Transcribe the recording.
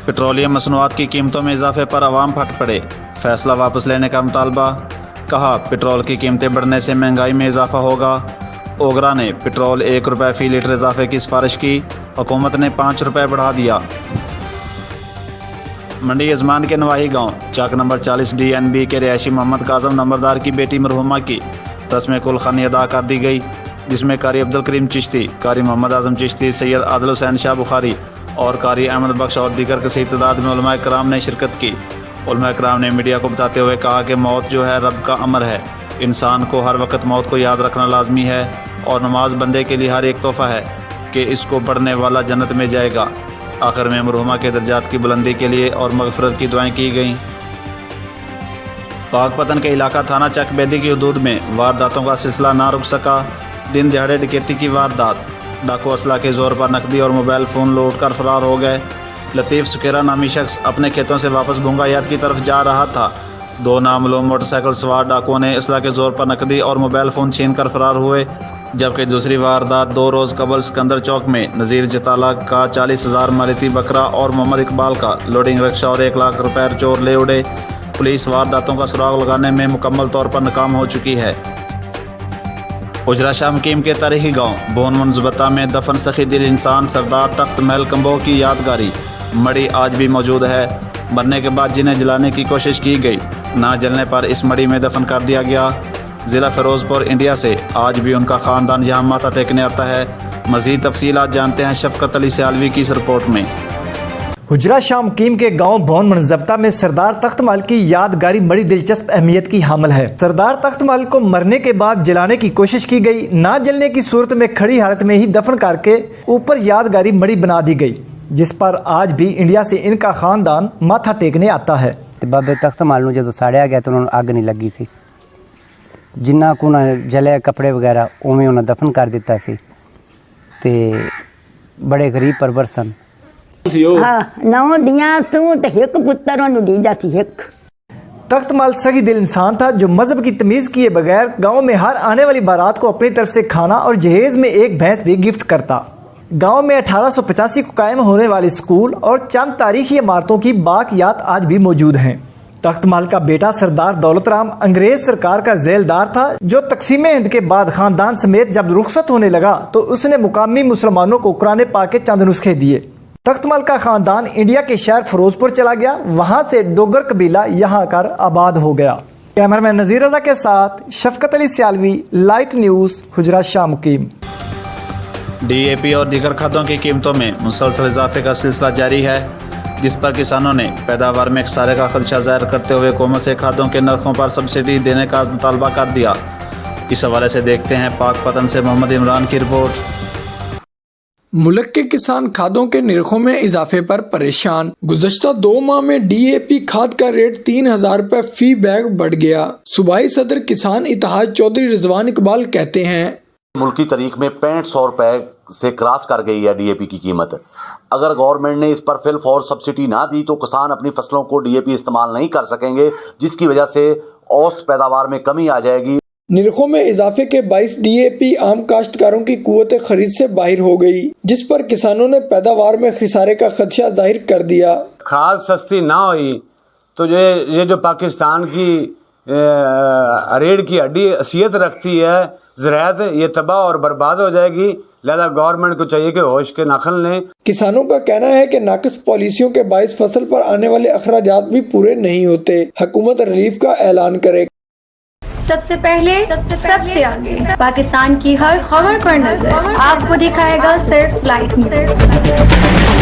Petroleum मसनूआत की कीमतों में इजाफे पर अवाम फट पड़े, फैसला वापस लेने का मुतालबा। कहा पेट्रोल की कीमतें बढ़ने से महंगाई में इजाफा होगा। ओगरा ने पेट्रोल 1 रुपये फ़ी लीटर इजाफे की सिफारिश की, हुकूमत ने 5 रुपये बढ़ा दिया। मंडी यजमान के नवाही गांव चाक नंबर 40 DNB के रिहायशी मोहम्मद काजम नंबरदार की बेटी मरहुमा की रस्म कुलखानी अदा कर दी गई, जिसमें कारी अब्दुल करीम चिश्ती, कारी मोहम्मद आजम चिश्ती, सैयद आदिल हुसैन शाह बुखारी और कारी अहमद बख्श और दीगर कसीर तादाद में उलमाए कराम ने शिरकत की। उलमाए कराम ने मीडिया को बताते हुए कहा कि मौत जो है रब का अमर है, इंसान को हर वक्त मौत को याद रखना लाजमी है और नमाज बंदे के लिए हर एक तोहफा है कि इसको पढ़ने वाला जन्नत में जाएगा। आखिर में मरहुमा के दर्जात की बुलंदी के लिए और मगफरत की दुआएं की गईं। पाकपतन के इलाका थाना चक बेदी की हदूद में वारदातों का सिलसिला ना रुक सका। दिन दिहाड़े डकैती की वारदात, डाकू असला के जोर पर नकदी और मोबाइल फ़ोन लूट कर फरार हो गए। लतीफ़ सुकेरा नामी शख्स अपने खेतों से वापस भूंगायात की तरफ जा रहा था। 2 नामालूम मोटरसाइकिल सवार डाकुओं ने असला के जोर पर नकदी और मोबाइल फ़ोन छीन कर फरार हुए, जबकि दूसरी वारदात 2 रोज़ कबल सिकंदर चौक में नज़ीर जताला का 40,000 मालिती बकरा और मोहम्मद इकबाल का लोडिंग रिक्शा और 1 लाख रुपये चोर ले उड़े। पुलिस वारदातों का सुराग लगाने में मुकम्मल तौर पर नाकाम हो चुकी है। हुजरा शाह मुकीम के तारीखी गांव बोन मुनज़बता में दफन सखी दिल इंसान सरदार तख्त महल कम्बोह की यादगारी मड़ी आज भी मौजूद है। मरने के बाद जिन्हें जलाने की कोशिश की गई, ना जलने पर इस मड़ी में दफन कर दिया गया। ज़िला फ़िरोज़पुर इंडिया से आज भी उनका ख़ानदान यहाँ माथा टेकने आता है। मज़ीद तफसीलात जानते हैं शफ़क़त अली सियालवी की इस रिपोर्ट में। हुजरा शाह मुकीम के गांव भवन मुनज़बता में सरदार तख्त महल की यादगारी बड़ी दिलचस्प अहमियत की हामिल है। सरदार तख्त महल को मरने के बाद जलाने की कोशिश की गई, ना जलने की सूरत में खड़ी हालत में ही दफन करके ऊपर यादगारी मड़ी बना दी गई, जिस पर आज भी इंडिया से इनका खानदान माथा टेकने आता है। बाबे तख्त महल नूं जदों साड़िया गया तो उन्होंने अग नहीं लगी सी, जिन्ना को ना जले कपड़े वगैरह उवें उन्हें दफन कर दिता सी ते बड़े गरीब परवर सन। तख्त महल सही दिल इंसान था जो मजहब की तमीज किए बगैर गांव में हर आने वाली बारात को अपनी तरफ से खाना और जहेज में एक भैंस भी गिफ्ट करता। गांव में 1885 को कायम होने वाले स्कूल और चंद तारीखी इमारतों की बाकियात आज भी मौजूद हैं। तख्त महल का बेटा सरदार दौलत राम अंग्रेज सरकार का जेलदार था, जो तकसीम हिंद के बाद खानदान समेत जब रुखसत होने लगा तो उसने मुकामी मुसलमानों को कुरान पाक के चंद नुस्खे दिए। तख्त महल का खानदान इंडिया के शहर फिरोजपुर चला गया, वहां से डोगर कबीला यहाँ आकर आबाद हो गया। कैमरामैन नजीर रजा के साथ शफ़क़त अली सियालवी, लाइट न्यूज़, हुजरा शाह मुकीम। DAP और दीगर खादों की कीमतों में मुसलसल इजाफे का सिलसिला जारी है, जिस पर किसानों ने पैदावार में खसारे का खदशा जाहिर करते हुए हुकूमत से खादों के नरखों पर सब्सिडी देने का मुतालबा कर दिया। इस हवाले से देखते हैं पाकपतन से मोहम्मद इमरान की रिपोर्ट। मुल्क के किसान खादों के निरखों में इजाफे पर परेशान। गुज़श्ता 2 माह में DAP खाद का रेट 3,000 रुपए फी बैग बढ़ गया। सूबाई सदर किसान इत्तेहाद चौधरी रिजवान इकबाल कहते हैं, मुल्क की तारीख में 6500 रुपए से क्रॉस कर गई है DAP की कीमत। अगर गवर्नमेंट ने इस पर फिल फॉर सब्सिडी ना दी तो किसान अपनी फसलों को DAP इस्तेमाल नहीं कर सकेंगे, जिसकी वजह से औसत पैदावार में कमी आ जाएगी। निरखों में इजाफे के 22 DAP आम काश्तकारों की कुव्वत खरीद से बाहर हो गई, जिस पर किसानों ने पैदावार में खिसारे का खदशा जाहिर कर दिया। खाद सस्ती ना हुई तो ये जो पाकिस्तान की रीढ़ की हड्डी हैसियत रखती है ज़राअत, ये तबाह और बर्बाद हो जाएगी। लिहाजा गवर्नमेंट को चाहिए कि होश के नाखन लें। किसानों का कहना है कि नाक़िस पॉलिसियों के बाइस फसल पर आने वाले अखराजात भी पूरे नहीं होते। हुकूमत रिलीफ का ऐलान करे। सबसे पहले सबसे आगे पाकिस्तान की हर खबर पर नजर आपको दिखाएगा सिर्फ लाइट न्यूज़।